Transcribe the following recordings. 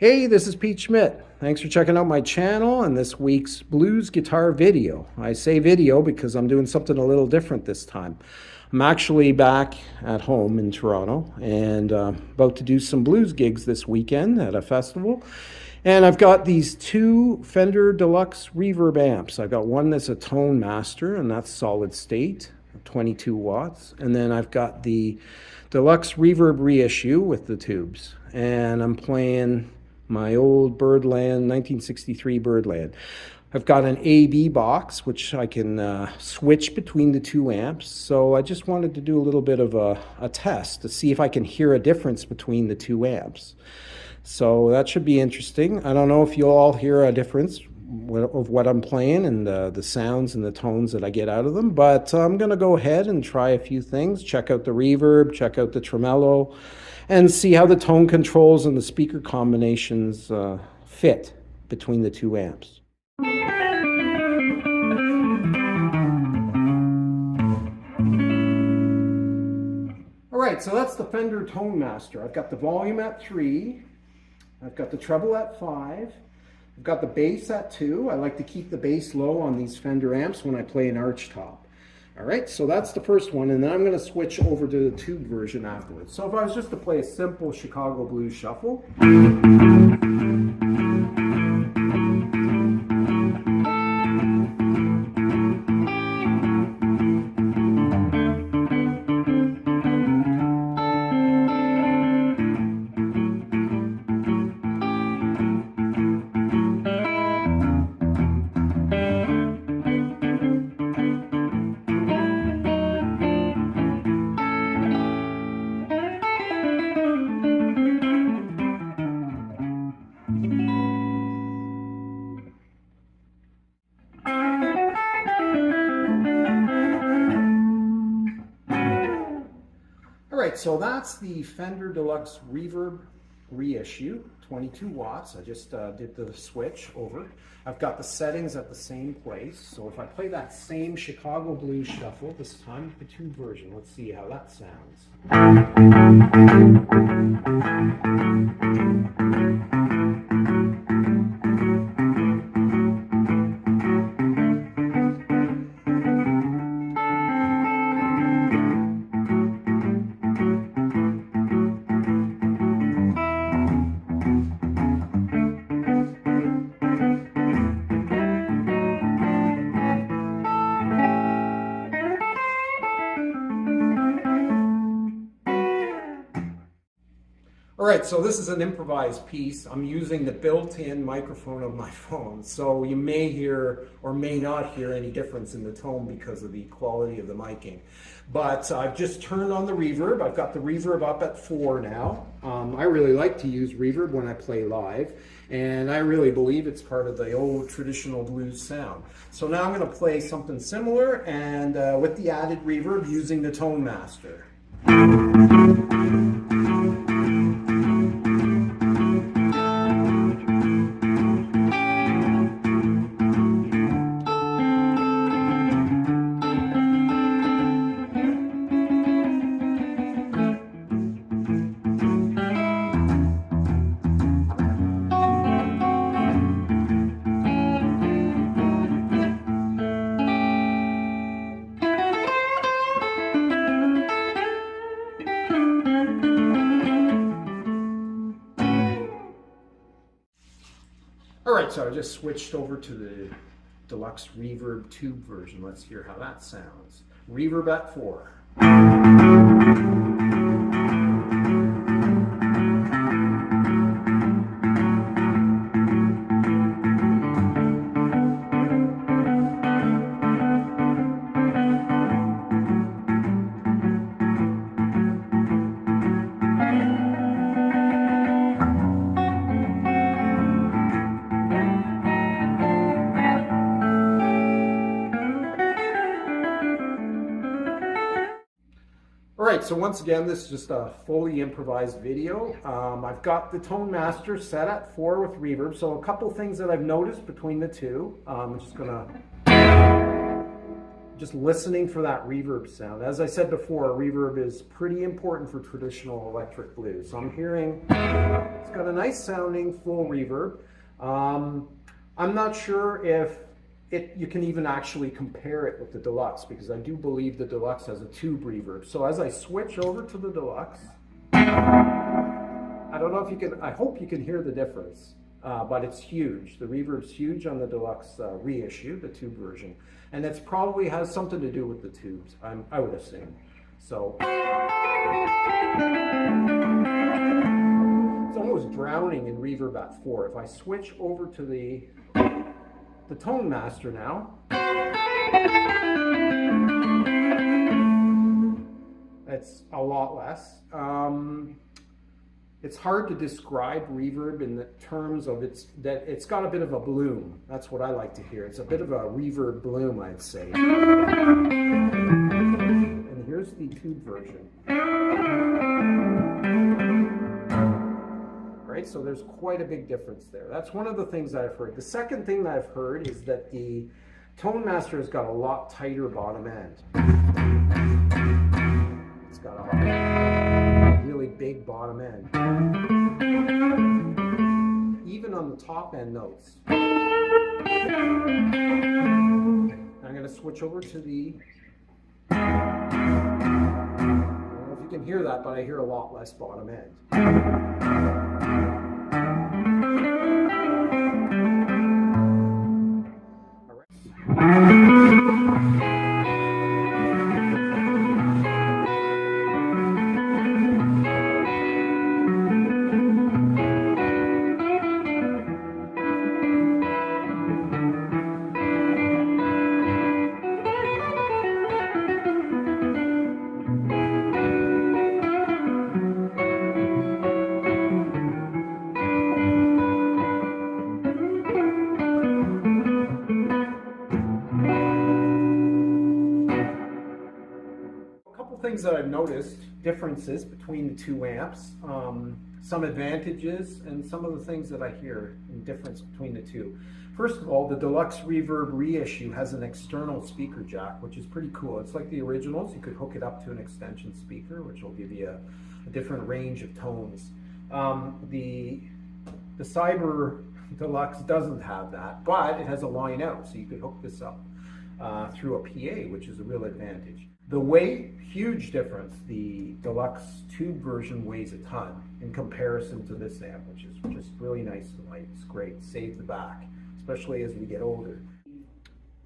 Hey, this is Pete Schmidt. Thanks for checking out my channel and this week's blues guitar video. I say video because I'm doing something a little different this time. I'm actually back at home in Toronto and about to do some blues gigs this weekend at a festival. And I've got these two Fender Deluxe Reverb amps. I've got one that's a Tonemaster, and that's solid state, 22 watts. And then I've got the Deluxe Reverb reissue with the tubes. And I'm playing my old Birdland, 1963 Birdland. I've got an AB box, which I can switch between the two amps. So I just wanted to do a little bit of a test to see if I can hear a difference between the two amps. So that should be interesting. I don't know if you'll all hear a difference of what I'm playing and the sounds and the tones that I get out of them, but I'm gonna go ahead and try a few things, check out the reverb, check out the tremolo, and see how the tone controls and the speaker combinations fit between the two amps. All right, so that's the Fender Tonemaster. I've got the volume at 3, I've got the treble at 5, I've got the bass at 2. I like to keep the bass low on these Fender amps when I play an arch top. All right, so that's the first one, and then I'm going to switch over to the tube version afterwards. So if I was just to play a simple Chicago blues shuffle. Alright, so that's the Fender Deluxe Reverb reissue, 22 watts. I just did the switch over. I've got the settings at the same place. So if I play that same Chicago Blues Shuffle, this time the tube version, let's see how that sounds. All right, so this is an improvised piece. I'm using the built-in microphone of my phone, so you may hear or may not hear any difference in the tone because of the quality of the miking. But I've just turned on the reverb. I've got the reverb up at 4 now. I really like to use reverb when I play live, and I really believe it's part of the old traditional blues sound. So now I'm going to play something similar and with the added reverb using the Tonemaster. All right, so I just switched over to the Deluxe Reverb tube version. Let's hear how that sounds. Reverb at 4. All right, so once again, this is just a fully improvised video. I've got the Tonemaster set at 4 with reverb. So a couple things that I've noticed between the two. I'm just gonna just listening for that reverb sound. As I said before, reverb is pretty important for traditional electric blues. So I'm hearing, it's got a nice sounding full reverb. I'm not sure if you can even actually compare it with the Deluxe, because I do believe the Deluxe has a tube reverb. So as I switch over to the Deluxe, I don't know if you can, I hope you can hear the difference, but it's huge. The reverb's huge on the Deluxe reissue, the tube version. And it probably has something to do with the tubes, I would assume. So it's almost drowning in reverb at 4. If I switch over to the Tonemaster now, it's a lot less. It's hard to describe reverb in the terms of it's got a bit of a bloom. That's what I like to hear. It's a bit of a reverb bloom, I'd say. And here's the tube version. Right, so there's quite a big difference there. That's one of the things I've heard. The second thing that I've heard is that the Tonemaster has got a lot tighter bottom end. It's got a really big bottom end. Even on the top end notes. I'm going to switch over to the, I don't know if you can hear that, but I hear a lot less bottom end. Things that I've noticed, differences between the two amps, some advantages, and some of the things that I hear in difference between the two. First of all, the Deluxe Reverb reissue has an external speaker jack, which is pretty cool. It's like the originals. You could hook it up to an extension speaker, which will give you a different range of tones. The Cyber Deluxe doesn't have that, but it has a line out, so you could hook this up through a PA, which is a real advantage. The weight, huge difference. The Deluxe tube version weighs a ton in comparison to this amp, which is just really nice and light. It's great, save the back, especially as we get older.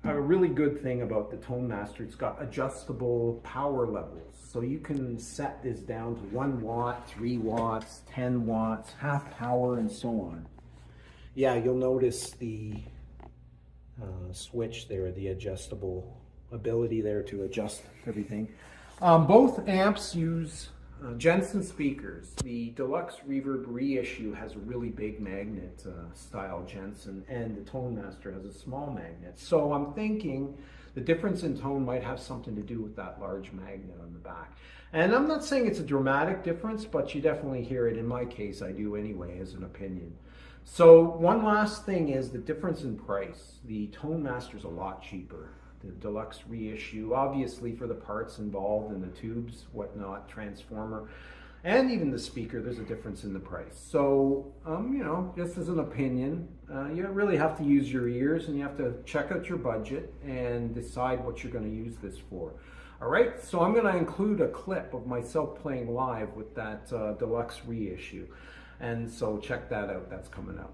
A really good thing about the Tonemaster, it's got adjustable power levels. So you can set this down to 1 watt, 3 watts, 10 watts, half power, and so on. Yeah, you'll notice the switch there, the adjustable ability there to adjust everything. Both amps use Jensen speakers. The Deluxe Reverb reissue has a really big magnet style Jensen, and the Tonemaster has a small magnet. So I'm thinking the difference in tone might have something to do with that large magnet on the back. And I'm not saying it's a dramatic difference, but you definitely hear it. In my case, I do anyway, as an opinion. So one last thing is the difference in price. The Tonemaster's a lot cheaper. The Deluxe reissue, obviously for the parts involved in the tubes, whatnot, transformer, and even the speaker, there's a difference in the price. So, you know, just as an opinion, you really have to use your ears, and you have to check out your budget and decide what you're going to use this for. All right, so I'm going to include a clip of myself playing live with that Deluxe reissue. And so check that out, that's coming up.